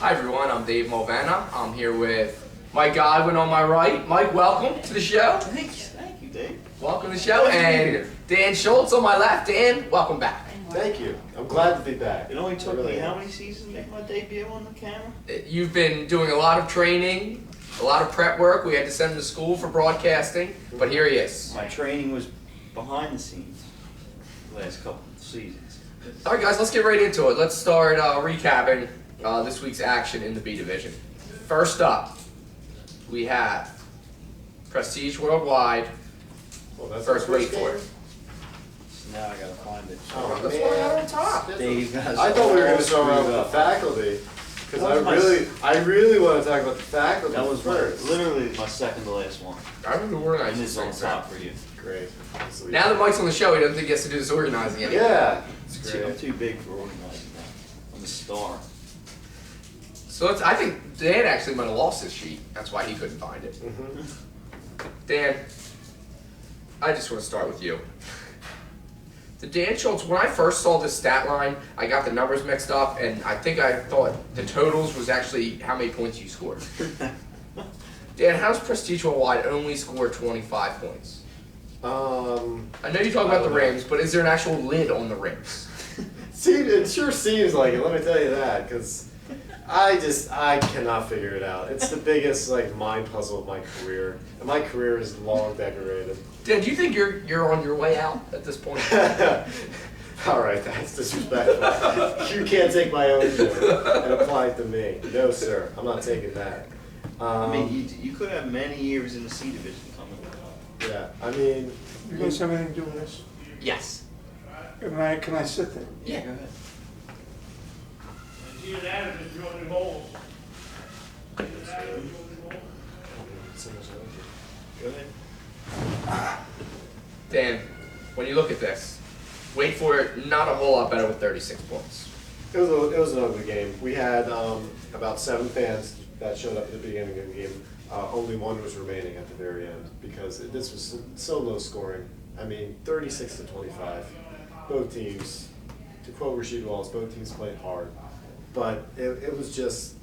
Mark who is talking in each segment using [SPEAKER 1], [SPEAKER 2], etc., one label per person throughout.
[SPEAKER 1] Hi everyone, I'm Dave Mulvanna. I'm here with Mike Godwin on my right. Mike, welcome to the show.
[SPEAKER 2] Thank you, Dave.
[SPEAKER 1] Welcome to the show. And Dan Schultz on my left. Dan, welcome back.
[SPEAKER 3] Thank you. I'm glad to be back.
[SPEAKER 2] It only took
[SPEAKER 3] really
[SPEAKER 2] me
[SPEAKER 3] am.
[SPEAKER 2] how many seasons to make my debut on the camera?
[SPEAKER 1] You've been doing a lot of training, a lot of prep work. We had to send him to school for broadcasting, but here he is.
[SPEAKER 2] My training was behind the scenes the last couple of seasons.
[SPEAKER 1] All right, guys, let's get right into it. Let's start recapping this week's action in the B Division. First up, we have Prestige Worldwide.
[SPEAKER 3] Well, that's
[SPEAKER 1] First,
[SPEAKER 3] the
[SPEAKER 1] wait for it.
[SPEAKER 2] So now I gotta find it.
[SPEAKER 3] Oh,
[SPEAKER 1] That's
[SPEAKER 3] man.
[SPEAKER 1] why I got on top.
[SPEAKER 2] Dave guys.
[SPEAKER 3] I thought we were going to
[SPEAKER 2] all
[SPEAKER 3] start out
[SPEAKER 2] screwed
[SPEAKER 3] with the
[SPEAKER 2] up.
[SPEAKER 3] faculty. Because
[SPEAKER 2] That was
[SPEAKER 3] I really want to talk about the faculty
[SPEAKER 2] That was
[SPEAKER 3] first.
[SPEAKER 2] literally my second to last one.
[SPEAKER 1] I remember organizing
[SPEAKER 2] And it's on
[SPEAKER 1] things.
[SPEAKER 2] top for you.
[SPEAKER 3] Great. Sweet.
[SPEAKER 1] Now that Mike's on the show, he doesn't think he has to do this organizing anymore.
[SPEAKER 3] Yeah. It's
[SPEAKER 2] I'm
[SPEAKER 3] great.
[SPEAKER 2] too big for organizing now. I'm a star.
[SPEAKER 1] So I think Dan actually might have lost his sheet. That's why he couldn't find it.
[SPEAKER 3] Mhm.
[SPEAKER 1] Dan, I just want to start with you. The Dan Schultz, when I first saw this stat line, I got the numbers mixed up, and I think I thought the totals was actually how many points you scored. Dan, how's Prestige Worldwide only score 25 points? I know you talk about the rings, but is there an actual lid on the rings?
[SPEAKER 3] See, it sure seems like it, let me tell you that, because I cannot figure it out. It's the biggest, mind puzzle of my career. And my career is long decorated.
[SPEAKER 1] Dan, do you think you're on your way out at this point?
[SPEAKER 3] All right, that's disrespectful. You can't take my own joke and apply it to me. No, sir, I'm not taking that.
[SPEAKER 2] I mean, you could have many years in the C division coming up.
[SPEAKER 3] Yeah, I mean,
[SPEAKER 4] You guys have anything to do with this?
[SPEAKER 1] Yes.
[SPEAKER 4] Can I sit there?
[SPEAKER 1] Yeah.
[SPEAKER 2] Go ahead.
[SPEAKER 5] See that if it's drilling holes.
[SPEAKER 2] Go ahead.
[SPEAKER 1] Dan, when you look at this, wait for it, not a whole lot better with 36 points.
[SPEAKER 3] it was an ugly game. We had about 7 fans that showed up at the beginning of the game. Only one was remaining at the very end because this was so low scoring. I mean, 36 to 25. Both teams, to quote Rasheed Wallace, both teams played hard, but it was just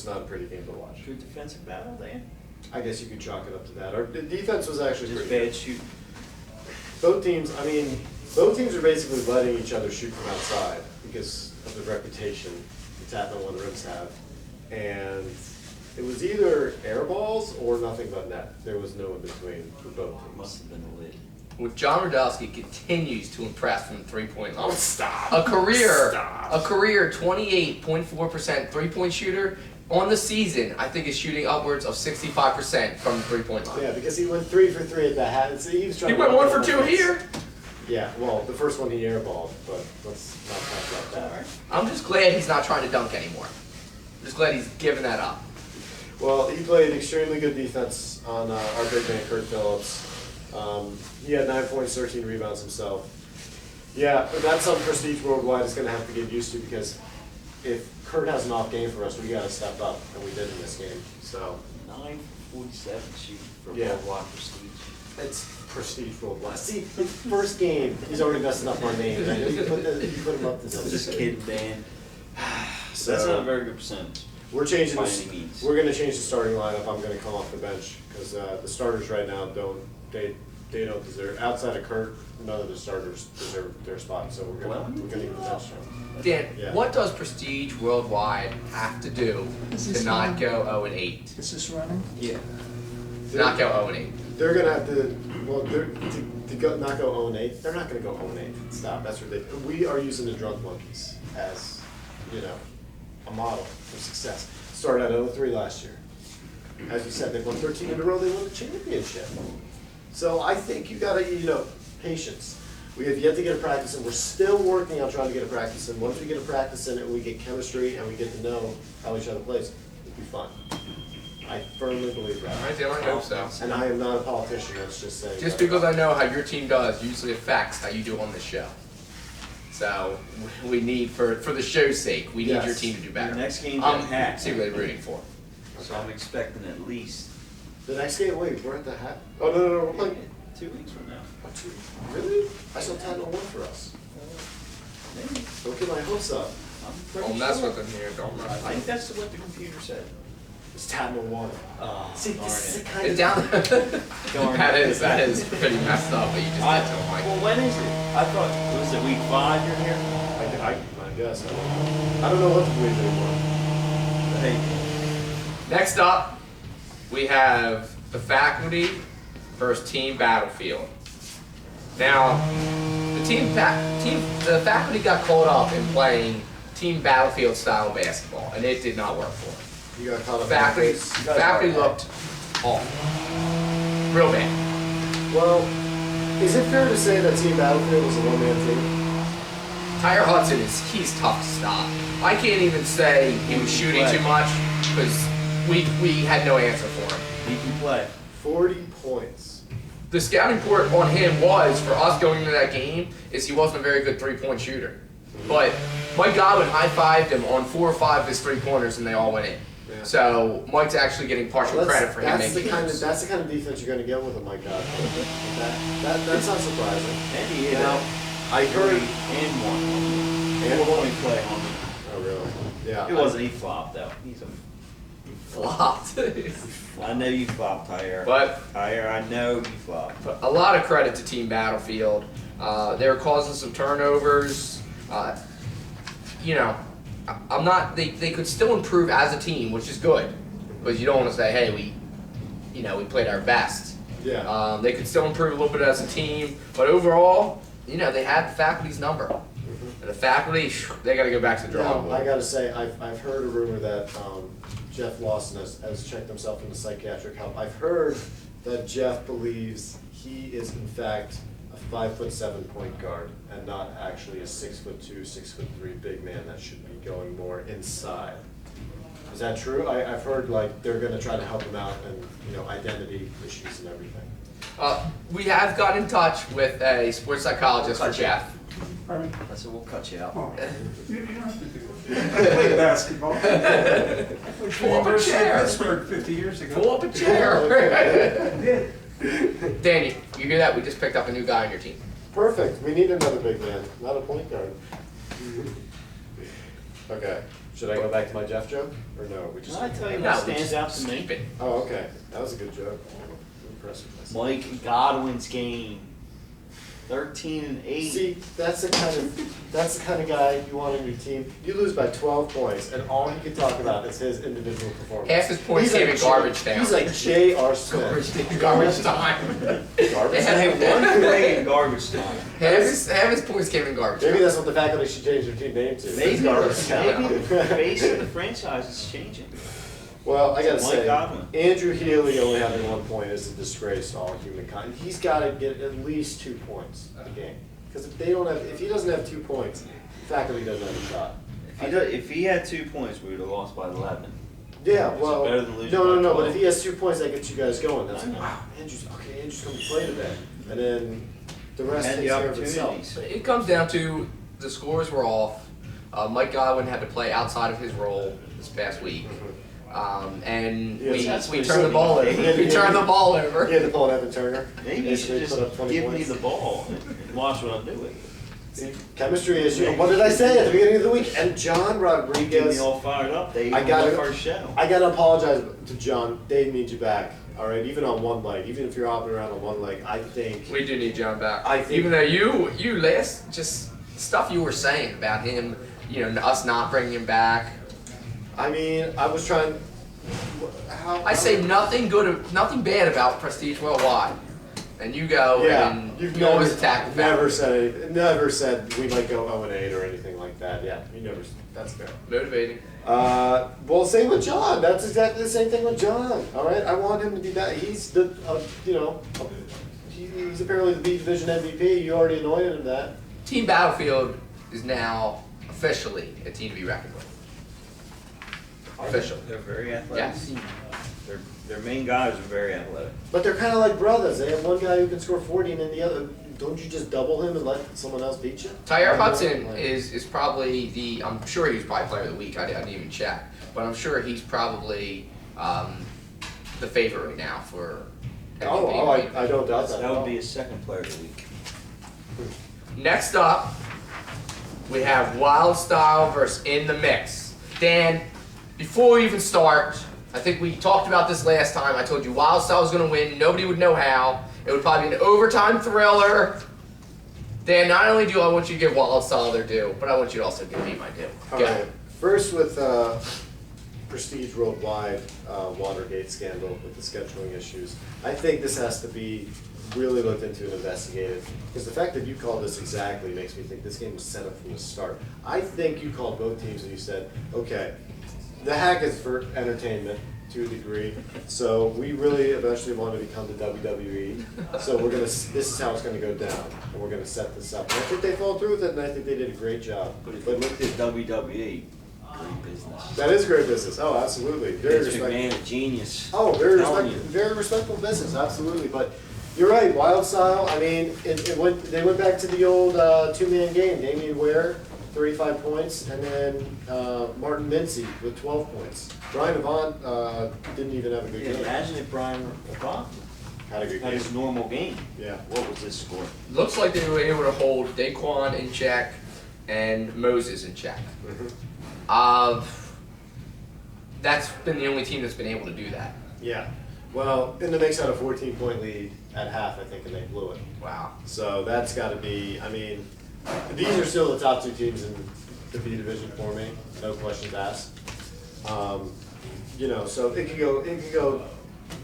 [SPEAKER 3] not a pretty game to watch.
[SPEAKER 2] Good defensive battle, Dan.
[SPEAKER 3] I guess you could chalk it up to that. Our defense was actually
[SPEAKER 2] Just
[SPEAKER 3] pretty
[SPEAKER 2] bad
[SPEAKER 3] good.
[SPEAKER 2] shooting.
[SPEAKER 3] Both teams are basically letting each other shoot from outside because of the reputation the Tapman One Rims have. And it was either air balls or nothing but net. There was no in between for both teams.
[SPEAKER 2] Must have been the lid.
[SPEAKER 1] With John Radowski continues to impress from the three-point line.
[SPEAKER 3] Oh, stop.
[SPEAKER 1] A career
[SPEAKER 3] Stop.
[SPEAKER 1] 28.4% three-point shooter on the season. I think is shooting upwards of 65% from the three-point line.
[SPEAKER 3] Yeah, because he went 3 for 3 at the hat. See, he was trying
[SPEAKER 1] He
[SPEAKER 3] to
[SPEAKER 1] went
[SPEAKER 3] work
[SPEAKER 1] 1 for
[SPEAKER 3] on
[SPEAKER 1] 2
[SPEAKER 3] offense.
[SPEAKER 1] here.
[SPEAKER 3] Yeah, well, the first one he airballed, but let's not talk about that.
[SPEAKER 2] Alright.
[SPEAKER 1] I'm just glad he's not trying to dunk anymore. I'm just glad he's giving that up.
[SPEAKER 3] Well, he played extremely good defense on our big man, Kurt Phillips. He had 9 points, 13 rebounds himself. Yeah, but that's something Prestige Worldwide is going to have to get used to because if Kurt has an off game for us, we got to step up, and we did in this game. So
[SPEAKER 2] 947 shooting for
[SPEAKER 3] Yeah.
[SPEAKER 2] Worldwide Prestige.
[SPEAKER 3] it's Prestige Worldwide. See, his first game, he's already messing up our name. Right? You put him up to
[SPEAKER 2] I'm just kidding, Dan.
[SPEAKER 3] So
[SPEAKER 2] That's not a very good percentage.
[SPEAKER 3] we're changing
[SPEAKER 2] by
[SPEAKER 3] this.
[SPEAKER 2] any means.
[SPEAKER 3] We're going to change the starting lineup. I'm going to come off the bench because the starters right now don't deserve. Outside of Kurt, none of the starters deserve their spot. So we're going to give the bench to him.
[SPEAKER 1] Dan,
[SPEAKER 3] Yeah.
[SPEAKER 1] what does Prestige Worldwide have to do
[SPEAKER 4] Is
[SPEAKER 1] to
[SPEAKER 4] this
[SPEAKER 1] not
[SPEAKER 4] on?
[SPEAKER 1] go 0-8?
[SPEAKER 4] Is this running?
[SPEAKER 2] Yeah.
[SPEAKER 1] To not go 0-8.
[SPEAKER 3] They're going to have to. Well, not go 0-8. They're not going to go 0-8. Stop. That's ridiculous. We are using the drunk monkeys as, a model for success. Started at 0-3 last year. As you said, they won 13 in a row. They won the championship. So I think you got to, patience. We have yet to get a practice in. We're still working on trying to get a practice in. Once we get a practice in and we get chemistry and we get to know how each other plays, it'll be fun. I firmly believe
[SPEAKER 1] All
[SPEAKER 3] that.
[SPEAKER 1] right, Dan, I hope so.
[SPEAKER 3] And I am not a politician, that's just saying.
[SPEAKER 1] Just
[SPEAKER 3] that.
[SPEAKER 1] because I know how your team does usually affects how you do on this show. So we need, for the show's sake, we need
[SPEAKER 3] Yes.
[SPEAKER 1] your team to do better.
[SPEAKER 2] The next game's
[SPEAKER 1] I'm
[SPEAKER 2] in Hack.
[SPEAKER 1] secretly rooting for.
[SPEAKER 2] So I'm expecting at least
[SPEAKER 3] The next game, wait, we're at the hat. Oh, no, we're playing.
[SPEAKER 2] 2 weeks from now.
[SPEAKER 3] Really? I saw 10-1 for us.
[SPEAKER 2] Maybe.
[SPEAKER 3] Don't get my hopes up.
[SPEAKER 2] I'm
[SPEAKER 1] Don't mess with him here, don't
[SPEAKER 2] I
[SPEAKER 1] mess.
[SPEAKER 2] think that's what the computer said.
[SPEAKER 3] It's Tatman 1.
[SPEAKER 2] Oh,
[SPEAKER 3] See, this is the kind
[SPEAKER 1] It's
[SPEAKER 3] of...
[SPEAKER 1] down. That is pretty messed up, but you just
[SPEAKER 2] I,
[SPEAKER 1] get to him like.
[SPEAKER 2] well, when is it? I thought, was it week 5 you're here?
[SPEAKER 3] I guess. I don't know what to believe anymore.
[SPEAKER 2] Hey,
[SPEAKER 1] Next up, we have the faculty versus team battlefield. Now, the faculty got caught up in playing team battlefield style basketball, and it did not work for them.
[SPEAKER 3] You got caught up.
[SPEAKER 1] Faculty,
[SPEAKER 3] You guys
[SPEAKER 1] faculty
[SPEAKER 3] are-
[SPEAKER 1] looked awful, real bad.
[SPEAKER 3] Well, is it fair to say that Team Battlefield was a one-man team?
[SPEAKER 1] Tyre Hudson he's tough to stop. I can't even say he was shooting too much because we had no answer for him.
[SPEAKER 2] he can play.
[SPEAKER 3] 40 points.
[SPEAKER 1] The scouting report on him was, for us going into that game, is he wasn't a very good three-point shooter. But Mike Godwin high-fived him on 4 or 5 of his three-pointers and they all went in.
[SPEAKER 3] Yeah.
[SPEAKER 1] So Mike's actually getting partial
[SPEAKER 3] Well,
[SPEAKER 1] credit for him
[SPEAKER 3] that's
[SPEAKER 1] making those.
[SPEAKER 3] the kind of defense you're going to get with him, Mike God. That's not surprising.
[SPEAKER 2] And he hit
[SPEAKER 3] Now,
[SPEAKER 2] it.
[SPEAKER 3] I heard.
[SPEAKER 2] And one.
[SPEAKER 3] And
[SPEAKER 2] One
[SPEAKER 3] one.
[SPEAKER 2] point play on him.
[SPEAKER 3] Oh, really? Yeah.
[SPEAKER 2] It wasn't he flopped though. He's a.
[SPEAKER 1] Flopped.
[SPEAKER 2] I know you flopped, Tyre.
[SPEAKER 1] But
[SPEAKER 2] Tyre, I know you flopped.
[SPEAKER 1] a lot of credit to Team Battlefield. They were causing some turnovers. You know, I'm not. They could still improve as a team, which is good, because you don't want to say, hey, we played our best.
[SPEAKER 3] Yeah.
[SPEAKER 1] They could still improve a little bit as a team, but overall, they had the faculty's number. And the faculty, they got to go back to the drawing
[SPEAKER 3] Now, I
[SPEAKER 1] board.
[SPEAKER 3] gotta say, I've heard a rumor that Jeff Lawson has checked himself into psychiatric help. I've heard that Jeff believes he is in fact a 5'7" point guard and not actually a 6'2", 6'3" big man that should be going more inside. Is that true? I've heard like they're gonna try to help him out and identity issues and everything.
[SPEAKER 1] We have gotten in touch with a sports psychologist for Jeff.
[SPEAKER 4] Pardon me?
[SPEAKER 2] I said, we'll cut you out.
[SPEAKER 4] Oh, you don't have to do it. I played basketball. I played for
[SPEAKER 1] Pull up a
[SPEAKER 4] University of
[SPEAKER 1] chair.
[SPEAKER 4] Pittsburgh 50 years ago.
[SPEAKER 1] Pull up a chair.
[SPEAKER 4] I did.
[SPEAKER 1] Danny, you hear that? We just picked up a new guy on your team.
[SPEAKER 3] Perfect. We need another big man, not a point guard. Okay. Should I go back to my Jeff joke or no? We just.
[SPEAKER 2] Can I tell you
[SPEAKER 1] No,
[SPEAKER 2] what
[SPEAKER 1] we
[SPEAKER 2] stands
[SPEAKER 1] just
[SPEAKER 2] out to me?
[SPEAKER 1] keep it.
[SPEAKER 3] Oh, okay. That was a good joke. I'm impressed with myself.
[SPEAKER 2] Mike Godwin's game. 13-8.
[SPEAKER 3] See, that's the kind of guy you want in your team. You lose by 12 points, and all he can talk about is his individual performance.
[SPEAKER 1] Half his points
[SPEAKER 3] He's
[SPEAKER 1] came
[SPEAKER 3] like
[SPEAKER 1] in garbage time.
[SPEAKER 3] He's like J.R. Smith.
[SPEAKER 1] Garbage time.
[SPEAKER 3] Garbage
[SPEAKER 2] Hey,
[SPEAKER 3] time?
[SPEAKER 2] one play in garbage time.
[SPEAKER 1] half his points came in garbage
[SPEAKER 3] Maybe
[SPEAKER 1] time.
[SPEAKER 3] that's what the faculty should change their team name to.
[SPEAKER 2] Maybe,
[SPEAKER 3] Garbage time.
[SPEAKER 2] maybe the face of the franchise is changing.
[SPEAKER 3] Well, I gotta
[SPEAKER 2] Mike
[SPEAKER 3] say,
[SPEAKER 2] Godwin.
[SPEAKER 3] Andrew Healy only having 1 point is a disgrace to all humankind. He's got to get at least 2 points a game. Because if he doesn't have 2 points, the faculty doesn't have a shot.
[SPEAKER 2] If he had 2 points, we would have lost by 11.
[SPEAKER 3] Yeah,
[SPEAKER 2] Is it
[SPEAKER 3] well,
[SPEAKER 2] better than losing
[SPEAKER 3] no,
[SPEAKER 2] by
[SPEAKER 3] but
[SPEAKER 2] 12?
[SPEAKER 3] if he has 2 points, that gets you guys going. That's
[SPEAKER 2] I
[SPEAKER 3] like,
[SPEAKER 2] know.
[SPEAKER 3] wow, Andrew's coming to play today. And then the rest
[SPEAKER 2] Had
[SPEAKER 3] takes
[SPEAKER 2] the
[SPEAKER 3] care of itself.
[SPEAKER 2] opportunities.
[SPEAKER 1] It comes down to the scores were off. Mike Godwin had to play outside of his role this past week. And
[SPEAKER 3] Yes,
[SPEAKER 2] that's
[SPEAKER 1] we
[SPEAKER 2] what
[SPEAKER 1] turned the
[SPEAKER 2] he
[SPEAKER 1] ball
[SPEAKER 2] said.
[SPEAKER 1] over. We turned the ball over.
[SPEAKER 3] He had to pull an Evan Turner.
[SPEAKER 2] Maybe you
[SPEAKER 3] Basically
[SPEAKER 2] should
[SPEAKER 3] put up
[SPEAKER 2] just
[SPEAKER 3] 20
[SPEAKER 2] give me
[SPEAKER 3] points.
[SPEAKER 2] the ball and watch what I do with it.
[SPEAKER 3] See, chemistry issue. What did I say at the beginning of the week? And John
[SPEAKER 2] Get me
[SPEAKER 3] Rodriguez.
[SPEAKER 2] all fired up. They
[SPEAKER 3] I
[SPEAKER 2] even
[SPEAKER 3] gotta-
[SPEAKER 2] the first show.
[SPEAKER 3] I gotta apologize to John. Dave needs you back. All right, even on one leg, even if you're hopping around on one leg, I think.
[SPEAKER 1] We do need John back.
[SPEAKER 3] I think-
[SPEAKER 1] Even though you last just stuff you were saying about him, us not bringing him back.
[SPEAKER 3] I mean, I was trying.
[SPEAKER 1] I say nothing bad about Prestige Worldwide, and you go
[SPEAKER 3] Yeah,
[SPEAKER 1] and
[SPEAKER 3] you've
[SPEAKER 1] you always attack the
[SPEAKER 3] never
[SPEAKER 1] faculty.
[SPEAKER 3] never said we might go 0-8 or anything like that. Yeah, you never. That's fair.
[SPEAKER 1] Motivating.
[SPEAKER 3] Well, same with John. That's exactly the same thing with John. All right, I want him to be that. He's the, he's apparently the B Division MVP. You already anointed him that.
[SPEAKER 1] Team Battlefield is now officially a team to be reckoned with. Official.
[SPEAKER 2] They're very athletic.
[SPEAKER 1] Yes.
[SPEAKER 2] Their main guys are very athletic.
[SPEAKER 3] But they're kind of like brothers. They have one guy who can score 40, and then the other. Don't you just double him and let someone else beat you?
[SPEAKER 1] Tyre Hudson is probably I'm sure he's probably player of the week. I didn't even check, but I'm sure he's probably the favorite right now for MVP.
[SPEAKER 3] I don't doubt that.
[SPEAKER 2] That would be his second player of the week.
[SPEAKER 1] Next up, we have Wild Style versus In the Mix. Dan, before we even start, I think we talked about this last time. I told you Wild Style was going to win. Nobody would know how. It would probably be an overtime thriller. Dan, not only do I want you to give Wild Style their due, but I want you to also give me my due.
[SPEAKER 3] All
[SPEAKER 1] Go.
[SPEAKER 3] right. First with Prestige Worldwide Watergate scandal with the scheduling issues. I think this has to be really looked into and investigated. Because the fact that you called this exactly makes me think this game was set up from the start. I think you called both teams and you said, okay, the hack is for entertainment to a degree. So we really eventually want to become the WWE. So this is how it's gonna go down. And we're gonna set this up. And I think they followed through with it, and I think they did a great job.
[SPEAKER 2] But if you look at WWE, great business.
[SPEAKER 3] That is great business. Oh, absolutely. Very
[SPEAKER 2] Vince
[SPEAKER 3] respectful.
[SPEAKER 2] McMahon, a genius.
[SPEAKER 3] Oh, very
[SPEAKER 2] Telling
[SPEAKER 3] respectful.
[SPEAKER 2] you.
[SPEAKER 3] Very respectful business. Absolutely. But you're right. Wild Style. I mean, they went back to the old two-man game. Damian Ware, 35 points, and then Martin Mincy with 12 points. Brian Avant didn't even have a good
[SPEAKER 2] Yeah,
[SPEAKER 3] game.
[SPEAKER 2] imagine if Brian Levant
[SPEAKER 3] Had a good
[SPEAKER 2] had
[SPEAKER 3] game.
[SPEAKER 2] his normal game.
[SPEAKER 3] Yeah.
[SPEAKER 2] What was this score?
[SPEAKER 1] Looks like they were able to hold Daquan in check and Moses in check. That's been the only team that's been able to do that.
[SPEAKER 3] Yeah. Well, In the Mix had a 14-point lead at half, I think, and they blew it.
[SPEAKER 1] Wow.
[SPEAKER 3] So that's got to be, I mean, these are still the top two teams in the B division for me, no questions asked. You know, so it could go,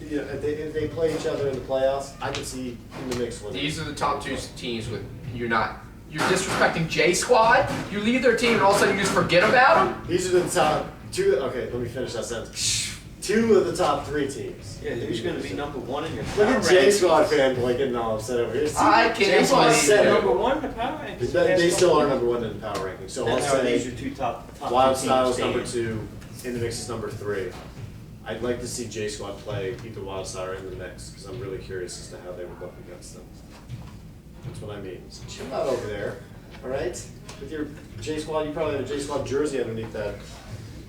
[SPEAKER 3] you know, if they play each other in the playoffs, I could see In the Mix winning.
[SPEAKER 1] These are the top two teams with you're disrespecting J Squad. You leave their team and all of a sudden you just forget about them.
[SPEAKER 3] These are the top two, okay, let me finish that sentence. Two of the top three teams.
[SPEAKER 2] Yeah, who's going to be number one in your
[SPEAKER 3] Look
[SPEAKER 2] power
[SPEAKER 3] at J
[SPEAKER 2] rankings?
[SPEAKER 3] Squad fanboy getting all upset over here. See,
[SPEAKER 1] I can't
[SPEAKER 3] J Squad
[SPEAKER 1] believe
[SPEAKER 3] said it.
[SPEAKER 2] Number one in the power rankings.
[SPEAKER 3] They still are number one in the power rankings, so I'll
[SPEAKER 2] That's how these
[SPEAKER 3] say
[SPEAKER 2] are two top
[SPEAKER 3] Wild
[SPEAKER 2] two
[SPEAKER 3] Style
[SPEAKER 2] teams
[SPEAKER 3] is number
[SPEAKER 2] standing.
[SPEAKER 3] 2, In the Mix is number 3. I'd like to see J Squad play either Wild Style or In the Mix, because I'm really curious as to how they would look against them. That's what I mean. So chill out over there, all right? With your J Squad, you probably have a J Squad jersey underneath that,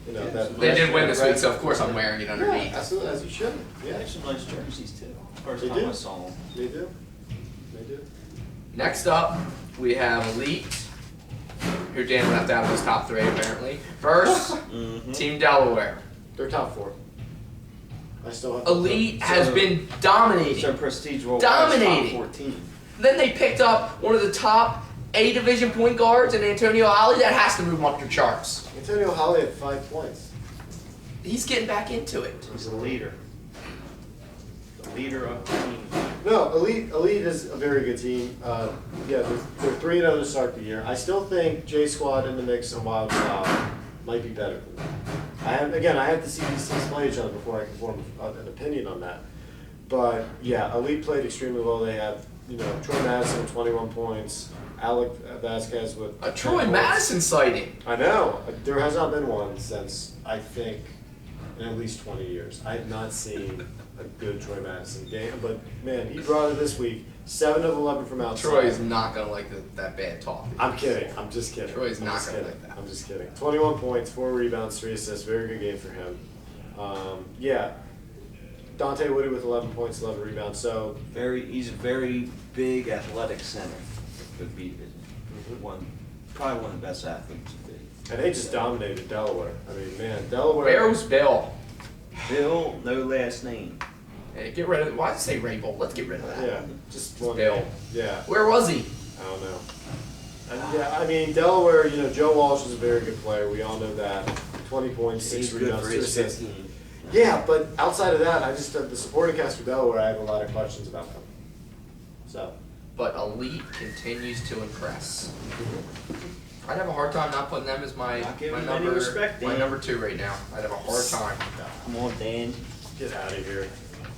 [SPEAKER 3] you know, that.
[SPEAKER 1] They did win this week, so of course I'm wearing it
[SPEAKER 3] Yeah,
[SPEAKER 1] underneath.
[SPEAKER 3] absolutely, as you should.
[SPEAKER 2] They
[SPEAKER 3] Yeah,
[SPEAKER 2] have some nice jerseys too. First
[SPEAKER 3] They
[SPEAKER 2] time
[SPEAKER 3] do.
[SPEAKER 2] I saw them.
[SPEAKER 3] they do. They do.
[SPEAKER 1] Next up, we have Elite, who Dan left out of his top 3 apparently. Versus
[SPEAKER 2] Mm-hmm.
[SPEAKER 1] Team Delaware.
[SPEAKER 3] They're top 4. I still have.
[SPEAKER 1] Elite has been dominating.
[SPEAKER 2] So Prestige World
[SPEAKER 1] Dominating.
[SPEAKER 2] top 14.
[SPEAKER 1] Then they picked up one of the top A division point guards in Antonio Ali. That has to move him up your charts.
[SPEAKER 3] Antonio Holly had 5 points.
[SPEAKER 1] He's getting back into it.
[SPEAKER 2] He's the leader. The leader of the team.
[SPEAKER 3] No, Elite is a very good team. Yeah, they're 3-0 to start the year. I still think J Squad, In the Mix, and Wild Style might be better than them. I have to see these teams play each other before I can form an opinion on that. But yeah, Elite played extremely well. They have, you know, Troy Madison with 21 points, Alec Vasquez with
[SPEAKER 1] A
[SPEAKER 3] 10
[SPEAKER 1] Troy
[SPEAKER 3] points.
[SPEAKER 1] Madison sighting.
[SPEAKER 3] I know. There has not been one since, I think, in at least 20 years. I have not seen a good Troy Madison game. But, man, he brought it this week. 7 of 11 from outside.
[SPEAKER 1] Troy is not gonna like that bad talk.
[SPEAKER 3] I'm kidding. I'm just kidding.
[SPEAKER 1] Troy's
[SPEAKER 3] I'm
[SPEAKER 1] not
[SPEAKER 3] just
[SPEAKER 1] gonna
[SPEAKER 3] kidding.
[SPEAKER 1] like that.
[SPEAKER 3] I'm just kidding. 21 points, 4 rebounds, 3 assists. Very good game for him. Yeah. Dante Woody with 11 points, 11 rebounds. So,
[SPEAKER 2] He's a very big athletic center. Could be probably one of the best athletes to be.
[SPEAKER 3] and they just dominated Delaware. I mean, man, Delaware.
[SPEAKER 1] Where was Bill?
[SPEAKER 2] Bill, no last name.
[SPEAKER 1] Hey, get rid of. Why did I say Rainbow? Let's get rid of that.
[SPEAKER 3] Yeah, just one.
[SPEAKER 1] Bill.
[SPEAKER 3] name. Yeah.
[SPEAKER 1] Where was he?
[SPEAKER 3] I don't know. And yeah, I mean, Delaware, you know, Joe Walsh is a very good player. We all know that. 20 points, 6
[SPEAKER 2] He's good
[SPEAKER 3] rebounds,
[SPEAKER 2] for
[SPEAKER 3] 2
[SPEAKER 2] his
[SPEAKER 3] assists.
[SPEAKER 2] 15.
[SPEAKER 3] Yeah, but outside of that, I just, the supporting cast for Delaware, I have a lot of questions about them. So,
[SPEAKER 1] But Elite continues to impress. I'd have a hard time not putting them as my
[SPEAKER 2] Not giving
[SPEAKER 1] my
[SPEAKER 2] them any
[SPEAKER 1] number
[SPEAKER 2] respect,
[SPEAKER 1] my
[SPEAKER 2] Dan.
[SPEAKER 1] number 2 right now. I'd have a hard time.
[SPEAKER 2] Come on, Dan.
[SPEAKER 3] get out of here.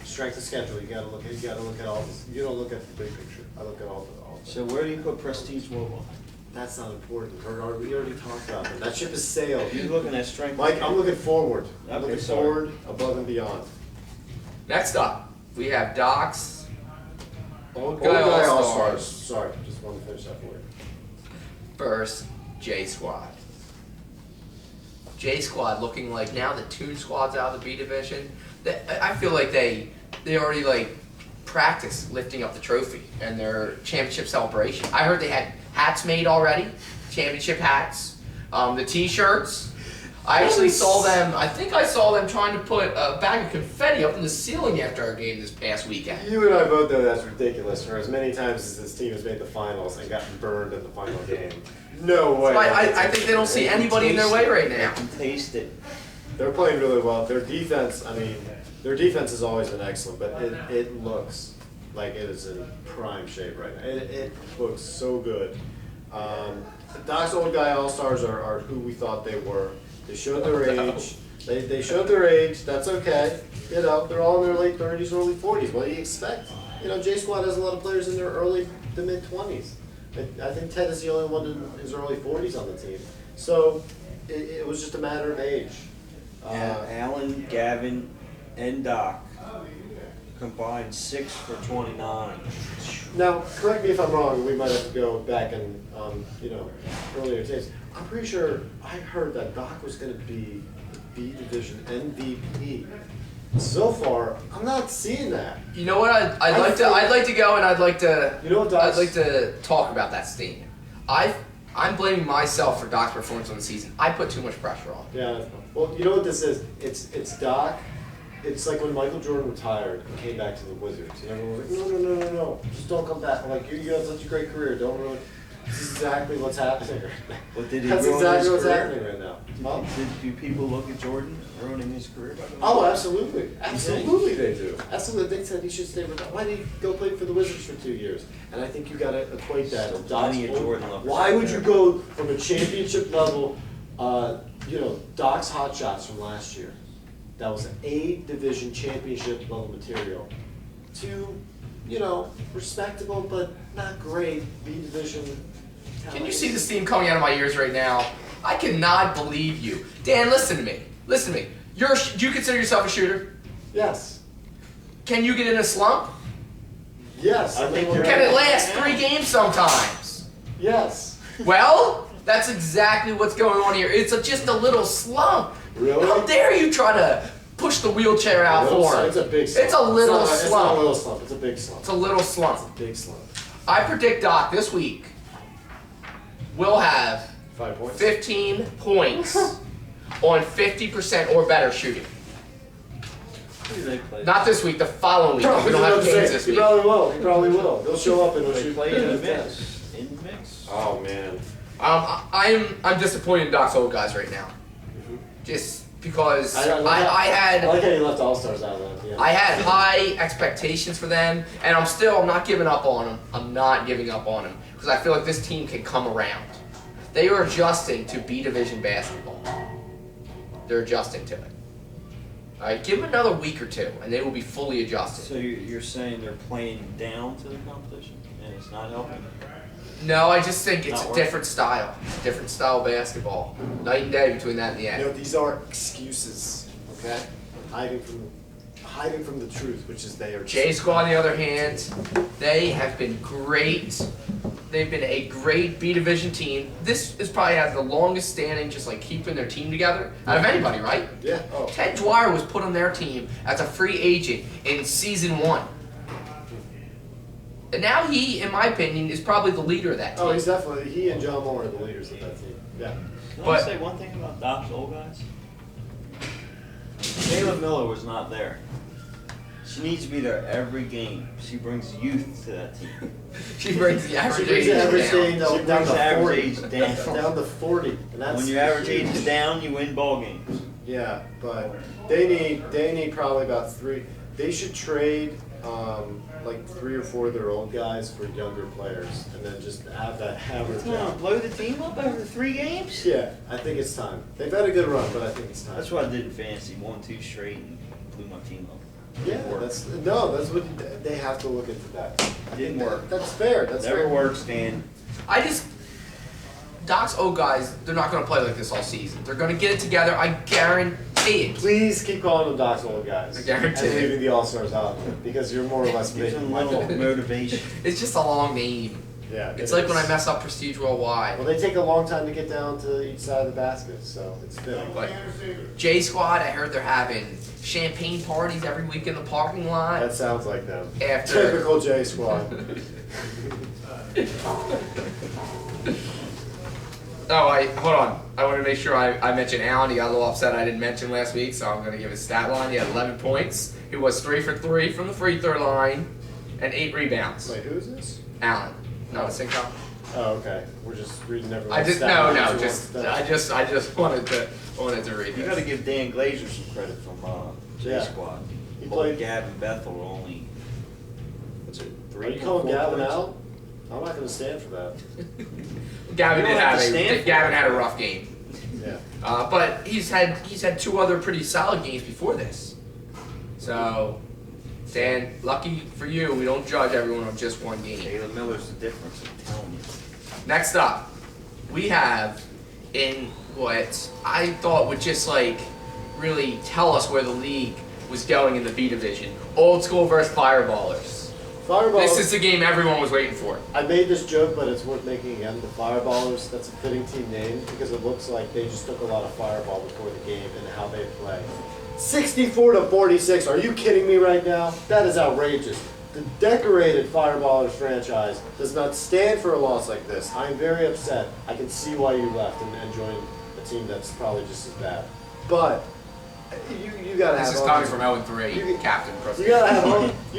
[SPEAKER 3] Strength of schedule, you gotta look at all this. You don't look at the big picture. I look at all the.
[SPEAKER 2] So where do you put Prestige Worldwide?
[SPEAKER 3] That's not important. We already talked about that. That ship has sailed.
[SPEAKER 2] You're looking at strength.
[SPEAKER 3] Mike, I'm looking forward. I'm
[SPEAKER 2] Okay,
[SPEAKER 3] looking
[SPEAKER 2] sorry.
[SPEAKER 3] forward, above and beyond.
[SPEAKER 1] Next up, we have Doc's Old
[SPEAKER 3] Old
[SPEAKER 1] Guy
[SPEAKER 3] Guy
[SPEAKER 1] All
[SPEAKER 3] All-Stars.
[SPEAKER 1] Stars
[SPEAKER 3] Sorry, just wanted to finish that for you.
[SPEAKER 1] versus J Squad. J Squad looking like now the Toon Squad's out of the B division. I feel like they already like practiced lifting up the trophy and their championship celebration. I heard they had hats made already. championship hats, the T-shirts. I actually saw them. I think I saw them trying to put a bag of confetti up in the ceiling after our game this past weekend.
[SPEAKER 3] You and I both know that's ridiculous. For as many times as this team has made the finals and gotten burned in the final game, no way.
[SPEAKER 1] I think they don't see anybody in their way right now.
[SPEAKER 2] I can taste it.
[SPEAKER 3] They're playing really well. Their defense, I mean, their defense has always been excellent, but it looks like it is in prime shape right now. It looks so good. Doc's old guy All-Stars are who we thought they were. They showed their age. They showed their age. That's okay. You know, they're all in their late 30s, early 40s. What do you expect? You know, J Squad has a lot of players in their early to mid 20s. I think Ted is the only one in his early 40s on the team. So it was just a matter of age.
[SPEAKER 2] Alan, Gavin, and Doc combined 6 for 29.
[SPEAKER 3] Now, correct me if I'm wrong. We might have to go back and earlier days. I'm pretty sure I heard that Doc was going to be the B Division MVP. So far, I'm not seeing that.
[SPEAKER 1] You know what? I'd like to go and I'd like to.
[SPEAKER 3] You know what, Doc's?
[SPEAKER 1] I'd like to talk about that statement. I'm blaming myself for Doc's performance on the season. I put too much pressure on.
[SPEAKER 3] Yeah. Well, you know what this is? It's Doc. It's like when Michael Jordan retired and came back to the Wizards. And everyone was like, no, just don't come back. I'm like, you had such a great career. Don't ruin. This is exactly what's happening right now.
[SPEAKER 2] But did he
[SPEAKER 3] That's
[SPEAKER 2] ruin
[SPEAKER 3] exactly
[SPEAKER 2] his
[SPEAKER 3] what's
[SPEAKER 2] career?
[SPEAKER 3] happening right now. Huh?
[SPEAKER 2] Do people look at Jordan ruining his career?
[SPEAKER 3] Oh, absolutely. Absolutely they do. Absolutely. They said he should stay with that. Why did he go play for the Wizards for 2 years? And I think you got to equate that. with Doc's
[SPEAKER 2] Plenty of Jordan lovers
[SPEAKER 3] Why
[SPEAKER 2] out
[SPEAKER 3] would you
[SPEAKER 2] there.
[SPEAKER 3] go from a championship level, Doc's hot shots from last year? That was an A division championship level material to, respectable but not great B division talent.
[SPEAKER 1] Can you see the steam coming out of my ears right now? I cannot believe you, Dan. Listen to me. Do you consider yourself a shooter?
[SPEAKER 3] Yes.
[SPEAKER 1] Can you get in a slump?
[SPEAKER 3] Yes.
[SPEAKER 2] I think you're
[SPEAKER 1] Can it
[SPEAKER 2] right.
[SPEAKER 1] last 3 games sometimes?
[SPEAKER 3] Yes.
[SPEAKER 1] Well, that's exactly what's going on here. It's just a little slump.
[SPEAKER 3] Really?
[SPEAKER 1] How dare you try to push the wheelchair out for him?
[SPEAKER 3] It's a big slump.
[SPEAKER 1] It's a little
[SPEAKER 3] It's not a
[SPEAKER 1] slump.
[SPEAKER 3] little slump. It's a big slump.
[SPEAKER 1] It's a little slump.
[SPEAKER 3] Big slump.
[SPEAKER 1] I predict Doc this week will have
[SPEAKER 3] 5 points.
[SPEAKER 1] 15 points on 50% or better shooting.
[SPEAKER 2] Who do they play?
[SPEAKER 1] Not this week, the following week. We don't have games this
[SPEAKER 3] He
[SPEAKER 1] week.
[SPEAKER 3] probably will. He probably will. He'll show up and he'll
[SPEAKER 2] They
[SPEAKER 3] shoot
[SPEAKER 2] play in the
[SPEAKER 3] 10.
[SPEAKER 2] mix. In the mix.
[SPEAKER 3] Oh man.
[SPEAKER 1] I'm disappointed in Doc's old guys right now. Just because I
[SPEAKER 3] I like
[SPEAKER 1] had
[SPEAKER 3] how you left All Stars out of that. Yeah.
[SPEAKER 1] I had high expectations for them, and I'm not giving up on them. I'm not giving up on them because I feel like this team can come around. They are adjusting to B division basketball. They're adjusting to it. All right, give them another week or two, and they will be fully adjusted.
[SPEAKER 2] So you're saying they're playing down to the competition, and it's not helping?
[SPEAKER 1] No, I just think it's
[SPEAKER 2] Not
[SPEAKER 1] a
[SPEAKER 2] working.
[SPEAKER 1] different style of basketball. Night and day between that and the end.
[SPEAKER 3] No, these are excuses. Okay. Hiding from the truth, which is they are.
[SPEAKER 1] J Squad, on the other hand, they have been great. They've been a great B division team. This is probably has the longest standing, just like keeping their team together out of anybody, right?
[SPEAKER 3] Yeah. Oh.
[SPEAKER 1] Ted Dwyer was put on their team as a free agent in season 1. And now he, in my opinion, is probably the leader of that team.
[SPEAKER 3] Oh, he's definitely. He and John Moore are the leaders of that team. Yeah.
[SPEAKER 2] Can
[SPEAKER 1] But-
[SPEAKER 2] I say one thing about Doc's old guys? Kayla Miller was not there. She needs to be there every game. She brings youth to that team.
[SPEAKER 1] She brings the average
[SPEAKER 3] She brings
[SPEAKER 1] age
[SPEAKER 3] the average
[SPEAKER 1] down.
[SPEAKER 3] age
[SPEAKER 2] She
[SPEAKER 3] down
[SPEAKER 2] brings
[SPEAKER 3] to
[SPEAKER 2] the average
[SPEAKER 3] 40.
[SPEAKER 2] age down.
[SPEAKER 3] Down to 40. And that's
[SPEAKER 2] When your average age
[SPEAKER 3] huge.
[SPEAKER 2] is down, you win ball games.
[SPEAKER 3] Yeah, but they need probably about 3. They should trade like 3 or 4 of their old guys for younger players, and then just have that average
[SPEAKER 2] Come on,
[SPEAKER 3] out.
[SPEAKER 2] blow the team up over 3 games?
[SPEAKER 3] Yeah, I think it's time. They've had a good run, but I think it's time.
[SPEAKER 2] That's what I did in fantasy. 1-2 straight and blew my team up.
[SPEAKER 3] Yeah,
[SPEAKER 2] Work.
[SPEAKER 3] that's what they have to look into that.
[SPEAKER 2] Didn't work.
[SPEAKER 3] That's fair. That's
[SPEAKER 2] Never
[SPEAKER 3] fair.
[SPEAKER 2] works, Dan.
[SPEAKER 1] Doc's old guys, they're not going to play like this all season. They're going to get it together. I guarantee it.
[SPEAKER 3] Please keep calling them Doc's old guys.
[SPEAKER 1] I guarantee
[SPEAKER 3] and
[SPEAKER 1] it.
[SPEAKER 3] leaving the All Stars out because you're more or less
[SPEAKER 2] Gives them
[SPEAKER 3] making
[SPEAKER 2] a
[SPEAKER 3] my
[SPEAKER 2] little
[SPEAKER 3] point.
[SPEAKER 2] motivation.
[SPEAKER 1] It's just a long name.
[SPEAKER 3] Yeah,
[SPEAKER 1] It's
[SPEAKER 3] it
[SPEAKER 1] like
[SPEAKER 3] is.
[SPEAKER 1] when I mess up Prestige Worldwide.
[SPEAKER 3] Well, they take a long time to get down to each side of the basket, so it's fitting.
[SPEAKER 1] But J Squad, I heard they're having champagne parties every week in the parking lot.
[SPEAKER 3] That sounds like them.
[SPEAKER 1] After-
[SPEAKER 3] Typical J Squad.
[SPEAKER 1] hold on. I want to make sure I mentioned Allen. He got a little upset I didn't mention last week, so I'm going to give his stat line. He had 11 points. He was 3 for 3 from the free throw line and 8 rebounds.
[SPEAKER 3] Wait, who is this?
[SPEAKER 1] Allen, not a sync up.
[SPEAKER 3] Oh, okay. We're just reading everyone's
[SPEAKER 1] I just
[SPEAKER 3] stat
[SPEAKER 1] no,
[SPEAKER 3] lines.
[SPEAKER 1] I just wanted to read
[SPEAKER 2] You
[SPEAKER 1] this.
[SPEAKER 2] gotta give Dan Glazer some credit from J
[SPEAKER 3] Yeah.
[SPEAKER 2] Squad.
[SPEAKER 3] He
[SPEAKER 2] Old
[SPEAKER 3] played-
[SPEAKER 2] Gavin Bethel were only, what's it,
[SPEAKER 3] Are
[SPEAKER 2] 3
[SPEAKER 3] you
[SPEAKER 2] or
[SPEAKER 3] calling
[SPEAKER 2] 4
[SPEAKER 3] Gavin
[SPEAKER 2] points?
[SPEAKER 3] out? I'm not going to stand for that.
[SPEAKER 1] Gavin
[SPEAKER 2] You don't have to stand for
[SPEAKER 1] Gavin
[SPEAKER 2] it.
[SPEAKER 1] had a rough game.
[SPEAKER 3] Yeah.
[SPEAKER 1] But he's had 2 other pretty solid games before this. So, Dan, lucky for you, we don't judge everyone on just one game.
[SPEAKER 2] Taylor Miller's the difference, I'm telling you.
[SPEAKER 1] Next up, we have in what I thought would just like really tell us where the league was going in the B division. Old school versus Fireballers.
[SPEAKER 3] Fireball.
[SPEAKER 1] This is the game everyone was waiting for.
[SPEAKER 3] I made this joke, but it's worth making again. The Fireballers, that's a fitting team name because it looks like they just took a lot of fireball before the game and how they play. 64-46. Are you kidding me right now? That is outrageous. The decorated Fireballers franchise does not stand for a loss like this. I am very upset. I can see why you left and joined a team that's probably just as bad. But you gotta have.
[SPEAKER 1] This is
[SPEAKER 3] all
[SPEAKER 1] coming
[SPEAKER 3] these-
[SPEAKER 1] from 0-3,
[SPEAKER 3] You-
[SPEAKER 1] Captain.
[SPEAKER 3] You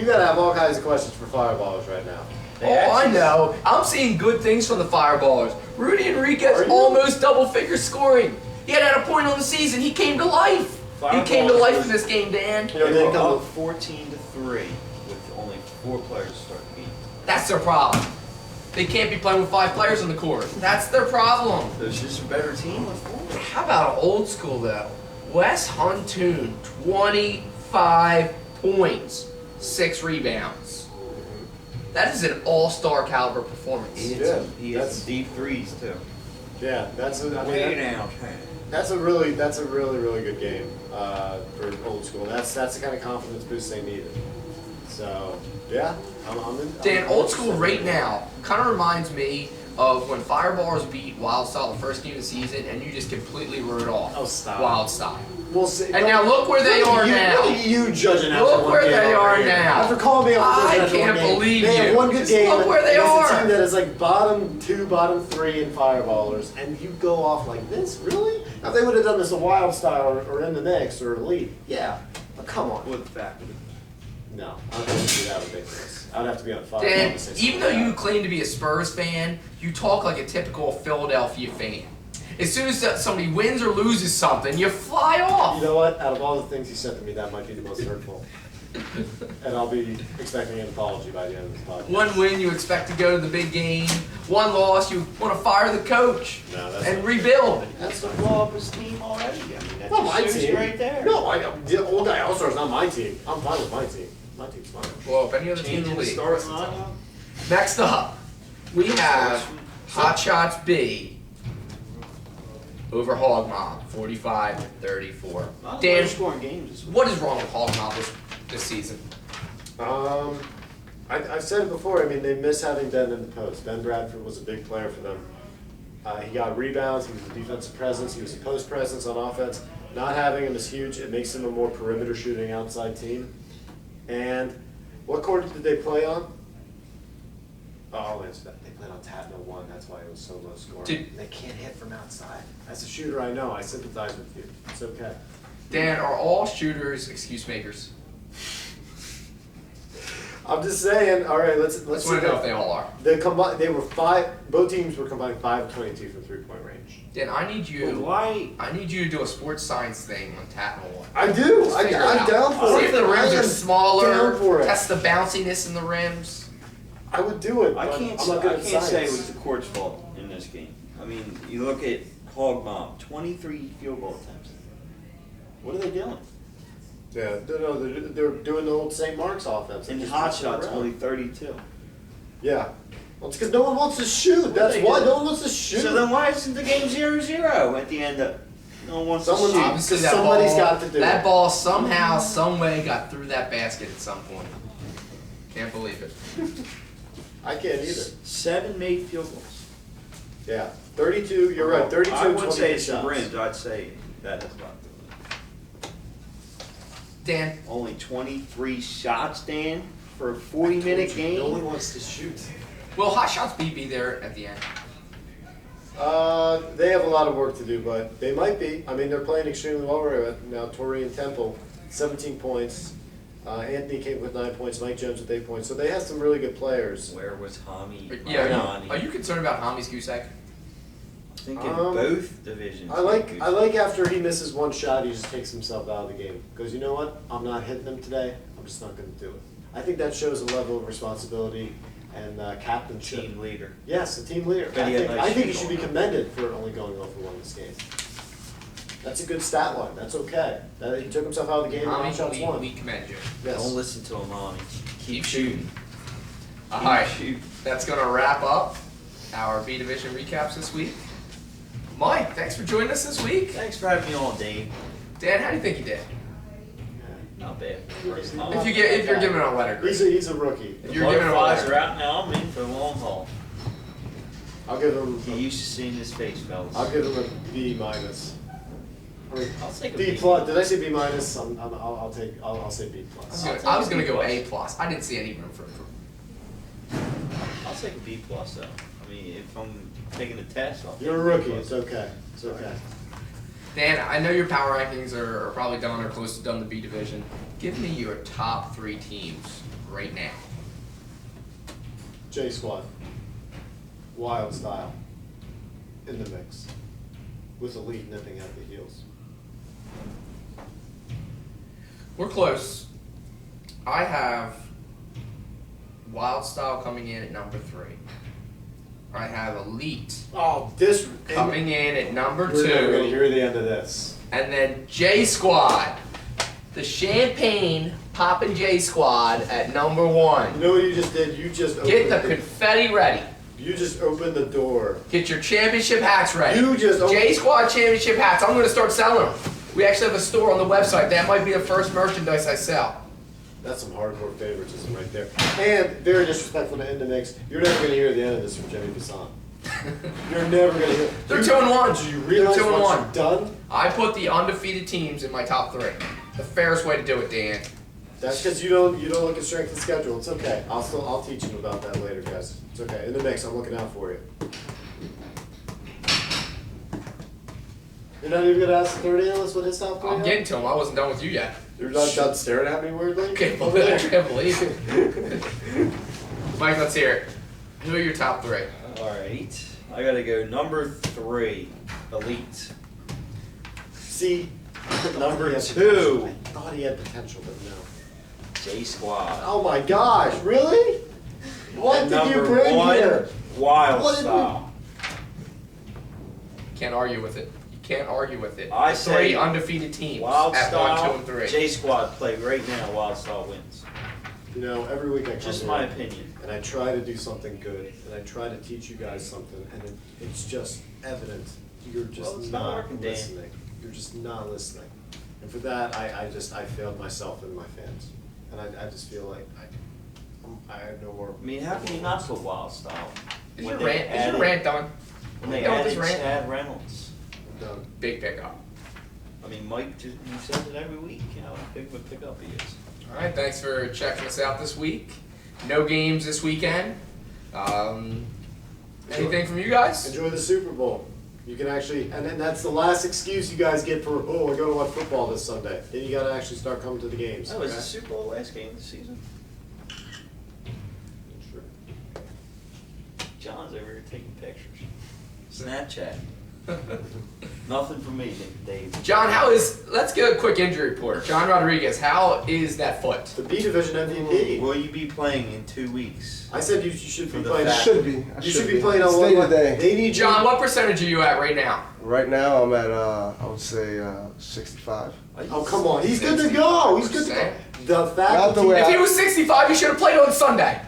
[SPEAKER 3] gotta have all kinds of questions for Fireballers right now.
[SPEAKER 1] Oh, I know. I'm seeing good things from the Fireballers. Rudy Enriquez
[SPEAKER 3] Are you?
[SPEAKER 1] almost double-figure scoring. He had a point on the season. He came to life. He came to life in this game, Dan.
[SPEAKER 3] You know,
[SPEAKER 2] They
[SPEAKER 3] they
[SPEAKER 2] were
[SPEAKER 3] come
[SPEAKER 2] up 14-3 with only 4 players to start the game.
[SPEAKER 1] That's their problem. They can't be playing with 5 players on the court. That's their problem.
[SPEAKER 2] There's just a better team with 4.
[SPEAKER 1] How about old school though? Wes Huntoon, 25 points, 6 rebounds. That is an all-star caliber performance.
[SPEAKER 2] He hits,
[SPEAKER 3] Yeah,
[SPEAKER 2] he
[SPEAKER 3] that's-
[SPEAKER 2] hits deep threes too.
[SPEAKER 3] Yeah, that's a, I mean,
[SPEAKER 2] Way
[SPEAKER 3] that-
[SPEAKER 2] down.
[SPEAKER 3] that's a really really good game for old school. That's the kind of confidence boost they needed. So yeah, I'm in.
[SPEAKER 1] Dan,
[SPEAKER 3] I'm
[SPEAKER 1] old school
[SPEAKER 3] interested.
[SPEAKER 1] right now kind of reminds me of when Fireballers beat Wild Style the first game of the season, and you just completely wrote off
[SPEAKER 3] Oh, stop.
[SPEAKER 1] Wild Style.
[SPEAKER 3] We'll see.
[SPEAKER 1] And now look where they are now.
[SPEAKER 3] Look at you judging after
[SPEAKER 1] Look
[SPEAKER 3] one
[SPEAKER 1] where
[SPEAKER 3] game
[SPEAKER 1] they
[SPEAKER 3] over
[SPEAKER 1] are
[SPEAKER 3] here.
[SPEAKER 1] now.
[SPEAKER 3] After calling me out for
[SPEAKER 1] I
[SPEAKER 3] judging after
[SPEAKER 1] can't
[SPEAKER 3] one game,
[SPEAKER 1] believe
[SPEAKER 3] they
[SPEAKER 1] you.
[SPEAKER 3] have one good
[SPEAKER 1] Just
[SPEAKER 3] game.
[SPEAKER 1] look where they
[SPEAKER 3] against
[SPEAKER 1] are.
[SPEAKER 3] a team that is like bottom 2, bottom 3 in Fireballers, and you go off like this, really? Now if they would have done this a Wild Style or in the mix or Elite, yeah. But come on.
[SPEAKER 2] With the fact.
[SPEAKER 3] No, I don't think it'd be that ridiculous. I'd have to be on fire.
[SPEAKER 1] Dan,
[SPEAKER 3] to say
[SPEAKER 1] even though
[SPEAKER 3] something
[SPEAKER 1] you
[SPEAKER 3] like
[SPEAKER 1] claim to be a Spurs fan, you talk like a typical Philadelphia fan. As soon as somebody wins or loses something, you fly
[SPEAKER 3] that.
[SPEAKER 1] off.
[SPEAKER 3] You know what? Out of all the things you said to me, that might be the most hurtful. And I'll be expecting an apology by the end of this podcast.
[SPEAKER 1] One win, you expect to go to the big game. One loss, you want to fire the coach
[SPEAKER 3] No, that's
[SPEAKER 1] and
[SPEAKER 3] not-
[SPEAKER 1] rebuild.
[SPEAKER 2] That's the blow up his team already. I mean, that
[SPEAKER 3] Not
[SPEAKER 2] just
[SPEAKER 3] my
[SPEAKER 2] shows
[SPEAKER 3] team.
[SPEAKER 2] you right there.
[SPEAKER 3] No, the old guy All Star's not my team. I'm fine with my team. My team's fine.
[SPEAKER 1] Well, if any other team in
[SPEAKER 2] Changing
[SPEAKER 1] the
[SPEAKER 2] the
[SPEAKER 1] league.
[SPEAKER 2] starting lineup.
[SPEAKER 1] Next up, we have Hot Shots B over Hog Mob, 45-34.
[SPEAKER 2] Not a
[SPEAKER 1] Dan,
[SPEAKER 2] low scoring games this week.
[SPEAKER 1] what is wrong with Hog Mob this season?
[SPEAKER 3] I've said it before. I mean, they miss having Ben in the post. Ben Bradford was a big player for them. He got rebounds. He was a defensive presence. He was a post presence on offense. Not having him is huge. It makes him a more perimeter shooting outside team. And what court did they play on? Oh, I'll answer that. They played on Tatno 1. That's why it was so low scoring. They can't hit from outside. As a shooter, I know. I sympathize with you. It's okay.
[SPEAKER 1] Dan, are all shooters excuse makers?
[SPEAKER 3] I'm just saying. All right, let's
[SPEAKER 1] I
[SPEAKER 3] see.
[SPEAKER 1] just want to know if they all are.
[SPEAKER 3] They were 5. Both teams were combined 5 of 22 from 3-point range.
[SPEAKER 1] Dan, I need
[SPEAKER 2] Well,
[SPEAKER 1] you.
[SPEAKER 2] why?
[SPEAKER 1] I need you to do a sports science thing on Tatnall 1.
[SPEAKER 3] I do.
[SPEAKER 1] Let's figure it
[SPEAKER 3] I'm
[SPEAKER 1] out.
[SPEAKER 3] down for
[SPEAKER 1] See
[SPEAKER 3] it.
[SPEAKER 1] if the rims
[SPEAKER 3] I
[SPEAKER 1] are
[SPEAKER 3] am
[SPEAKER 1] smaller.
[SPEAKER 3] Down for it.
[SPEAKER 1] Test the bounciness in the rims.
[SPEAKER 3] I would do it.
[SPEAKER 2] I
[SPEAKER 3] but
[SPEAKER 2] can't.
[SPEAKER 3] I'm not good at
[SPEAKER 2] say it
[SPEAKER 3] science.
[SPEAKER 2] was the court's fault in this game. I mean, you look at Hog Mob, 23 field goal attempts. What are they doing?
[SPEAKER 3] Yeah, no, they're doing the old St. Mark's offense.
[SPEAKER 2] And
[SPEAKER 3] They're just
[SPEAKER 2] hot
[SPEAKER 3] messing
[SPEAKER 2] shots
[SPEAKER 3] around.
[SPEAKER 2] only 32.
[SPEAKER 3] Yeah. Well, it's because no one wants to shoot. That's
[SPEAKER 2] they
[SPEAKER 3] why
[SPEAKER 2] do?
[SPEAKER 3] no one wants to shoot.
[SPEAKER 2] So then why isn't the game 0-0 at the end of? No one wants
[SPEAKER 3] Someone-
[SPEAKER 2] to shoot.
[SPEAKER 1] Obviously, that
[SPEAKER 3] Somebody's
[SPEAKER 1] ball,
[SPEAKER 3] got to do
[SPEAKER 1] that
[SPEAKER 3] it.
[SPEAKER 1] ball somehow, some way got through that basket at some point. Can't believe it.
[SPEAKER 3] I can't either.
[SPEAKER 2] 7 made field goals.
[SPEAKER 3] Yeah. 32. You're right. 32.
[SPEAKER 2] I wouldn't say
[SPEAKER 3] 22
[SPEAKER 2] it's the
[SPEAKER 3] shots.
[SPEAKER 2] rims. I'd say that has a lot to do with it.
[SPEAKER 1] Dan,
[SPEAKER 2] Only 23 shots, Dan, for a 40-minute game.
[SPEAKER 3] No one wants to shoot.
[SPEAKER 1] will Hot Shots B be there at the end?
[SPEAKER 3] They have a lot of work to do, but they might be. I mean, they're playing extremely well right now. Torrey and Temple, 17 points. Anthony came with 9 points. Mike Jones with 8 points. So they have some really good players.
[SPEAKER 2] Where was Hami?
[SPEAKER 1] Yeah,
[SPEAKER 2] Mariani?
[SPEAKER 1] are you concerned about Hami's Gusak?
[SPEAKER 2] I think in
[SPEAKER 3] Um,
[SPEAKER 2] both divisions.
[SPEAKER 3] I like after he misses one shot, he just takes himself out of the game. Goes, you know what? I'm not hitting them today. I'm just not going to do it. I think that shows a level of responsibility and captainship.
[SPEAKER 2] team leader.
[SPEAKER 3] Yes, a team leader.
[SPEAKER 2] But he had nice
[SPEAKER 3] I think he
[SPEAKER 2] shoot
[SPEAKER 3] should be
[SPEAKER 2] on him.
[SPEAKER 3] commended for only going 0 for 1 this game. That's a good stat line. That's okay. He took himself out of the game and all shots
[SPEAKER 1] Hami,
[SPEAKER 3] won.
[SPEAKER 1] we commend you.
[SPEAKER 3] Yes.
[SPEAKER 2] Don't listen to him, Hami.
[SPEAKER 1] Keep shooting.
[SPEAKER 2] Keep
[SPEAKER 1] Alright,
[SPEAKER 2] shooting.
[SPEAKER 1] that's gonna wrap up our B Division recaps this week. Mike, thanks for joining us this week.
[SPEAKER 2] Thanks for having me on, Dave.
[SPEAKER 1] Dan, how do you think you did?
[SPEAKER 2] Not bad. First
[SPEAKER 1] If
[SPEAKER 2] time.
[SPEAKER 1] you're giving it a letter grade.
[SPEAKER 3] He's a rookie.
[SPEAKER 1] If you're giving it a
[SPEAKER 2] Butterflies
[SPEAKER 1] letter
[SPEAKER 2] are out now. I'm in for the long haul.
[SPEAKER 3] I'll give him.
[SPEAKER 2] Get used to seeing his face, fellas.
[SPEAKER 3] I'll give him a B minus. I mean,
[SPEAKER 2] I'll take a
[SPEAKER 3] B
[SPEAKER 2] B.
[SPEAKER 3] plus. Did I say B minus? I'll say B plus.
[SPEAKER 1] I was gonna go A plus. I didn't see any room for improvement.
[SPEAKER 2] I'll take a B plus though. I mean, if I'm taking a test, I'll take
[SPEAKER 3] You're a
[SPEAKER 2] B
[SPEAKER 3] rookie.
[SPEAKER 2] plus.
[SPEAKER 3] It's okay. It's okay.
[SPEAKER 1] Dan, I know your power rankings are probably done or close to done the B Division. Give me your top 3 teams right now.
[SPEAKER 3] J Squad. Wild style. In the mix. With the lead nipping at the heels.
[SPEAKER 1] We're close. I have Wild Style coming in at number 3. I have Elite
[SPEAKER 3] Oh, this.
[SPEAKER 1] coming in at number
[SPEAKER 3] We're never gonna
[SPEAKER 1] 2.
[SPEAKER 3] hear the end of this.
[SPEAKER 1] And then J Squad. The Champagne Poppin' J Squad at number 1.
[SPEAKER 3] You know what you just did? You just
[SPEAKER 1] Get the
[SPEAKER 3] opened
[SPEAKER 1] confetti ready.
[SPEAKER 3] You just opened the door.
[SPEAKER 1] Get your championship hats ready.
[SPEAKER 3] You just opened.
[SPEAKER 1] J Squad championship hats. I'm going to start selling them. We actually have a store on the website. That might be the first merchandise I sell.
[SPEAKER 3] That's some hardcore favoritism right there. And very disrespectful to end the mix. You're never gonna hear the end of this from Jimmy Bassan. You're never gonna hear.
[SPEAKER 1] They're 2-1.
[SPEAKER 3] Do you realize
[SPEAKER 1] They're 2-1.
[SPEAKER 3] what you've done?
[SPEAKER 1] I put the undefeated teams in my top 3. The fairest way to do it, Dan.
[SPEAKER 3] That's because you don't look at strength of schedule. It's okay. I'll teach you about that later, guys. It's okay. In the mix, I'm looking out for you. You're not even gonna ask the third analyst what his top 3
[SPEAKER 1] I'm
[SPEAKER 3] are?
[SPEAKER 1] getting to them. I wasn't done with you yet.
[SPEAKER 3] You're not done staring at me weirdly?
[SPEAKER 1] Can't
[SPEAKER 3] over
[SPEAKER 1] believe, I
[SPEAKER 3] there?
[SPEAKER 1] can't believe it. Mike, let's hear it. Who are your top 3?
[SPEAKER 2] Alright. I gotta go number 3, Elite.
[SPEAKER 3] See,
[SPEAKER 2] Number
[SPEAKER 3] He had
[SPEAKER 2] 2.
[SPEAKER 3] potential. I thought he had potential, but no.
[SPEAKER 2] J Squad.
[SPEAKER 3] Oh my gosh, really? What
[SPEAKER 2] And
[SPEAKER 3] did you
[SPEAKER 2] number
[SPEAKER 3] bring
[SPEAKER 2] 1,
[SPEAKER 3] here?
[SPEAKER 2] Wild
[SPEAKER 3] What did we-
[SPEAKER 2] Style.
[SPEAKER 1] Can't argue with it. You can't argue with it.
[SPEAKER 2] I
[SPEAKER 1] 3
[SPEAKER 2] say
[SPEAKER 1] undefeated teams
[SPEAKER 2] Wild
[SPEAKER 1] at 1, 2,
[SPEAKER 2] Style,
[SPEAKER 1] and 3.
[SPEAKER 2] J Squad play right now. Wild Style wins.
[SPEAKER 3] You know, every week I come
[SPEAKER 2] Just
[SPEAKER 3] here
[SPEAKER 2] my opinion.
[SPEAKER 3] and I try to do something good, and I try to teach you guys something, and it's just evident you're just
[SPEAKER 2] Well, it's not
[SPEAKER 3] not
[SPEAKER 2] working, Dan.
[SPEAKER 3] listening. You're just not listening. And for that, I failed myself and my fans. And I just feel like I have no more.
[SPEAKER 2] I mean, how can you not put Wild Style?
[SPEAKER 1] Is
[SPEAKER 2] when
[SPEAKER 1] your
[SPEAKER 2] they
[SPEAKER 1] rant, is your
[SPEAKER 2] added-
[SPEAKER 1] rant done?
[SPEAKER 2] When they
[SPEAKER 1] Done with
[SPEAKER 2] added
[SPEAKER 1] this rant?
[SPEAKER 2] Chad Reynolds.
[SPEAKER 3] I'm done.
[SPEAKER 1] Big pickup.
[SPEAKER 2] I mean, Mike, he says it every week, how big of a pickup he is.
[SPEAKER 1] Alright, thanks for checking us out this week. No games this weekend. Anything from you guys?
[SPEAKER 3] Enjoy the Super Bowl. You can actually, and then that's the last excuse you guys get for, oh, we're going to watch football this Sunday. Then you got to actually start coming to the games.
[SPEAKER 2] Oh, was
[SPEAKER 3] okay?
[SPEAKER 2] the Super Bowl last game of the season?
[SPEAKER 3] Sure.
[SPEAKER 2] John's over here taking pictures. Snapchat. Nothing from me, Dave.
[SPEAKER 1] John, let's get a quick injury report. John Rodriguez, how is that foot?
[SPEAKER 3] The B Division MVP.
[SPEAKER 2] Will you be playing in 2 weeks?
[SPEAKER 3] I said you should
[SPEAKER 2] For
[SPEAKER 3] be
[SPEAKER 2] the
[SPEAKER 3] playing.
[SPEAKER 2] fact-
[SPEAKER 6] Should be. I
[SPEAKER 3] You should be playing on
[SPEAKER 6] Stay
[SPEAKER 3] one.
[SPEAKER 6] today.
[SPEAKER 3] They need
[SPEAKER 1] John,
[SPEAKER 3] you.
[SPEAKER 1] what percentage are you at right now?
[SPEAKER 6] Right now, I'm at I would say 65.
[SPEAKER 3] Oh, come on. He's good to go. He's good to go. The
[SPEAKER 6] Not
[SPEAKER 3] faculty.
[SPEAKER 6] the way
[SPEAKER 1] If he was 65, you should have played on Sunday.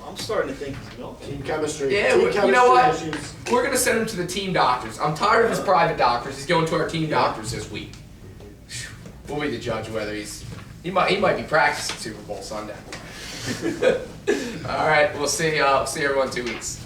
[SPEAKER 2] I'm starting to think he's milking.
[SPEAKER 3] Team chemistry.
[SPEAKER 1] Yeah,
[SPEAKER 3] Team
[SPEAKER 1] you
[SPEAKER 3] chemistry
[SPEAKER 1] know what?
[SPEAKER 3] issues.
[SPEAKER 1] We're gonna send him to the team doctors. I'm tired of his private doctors. He's going to our team doctors this week. We'll be the judge whether he might be practicing Super Bowl Sunday. All right, we'll see everyone in 2 weeks.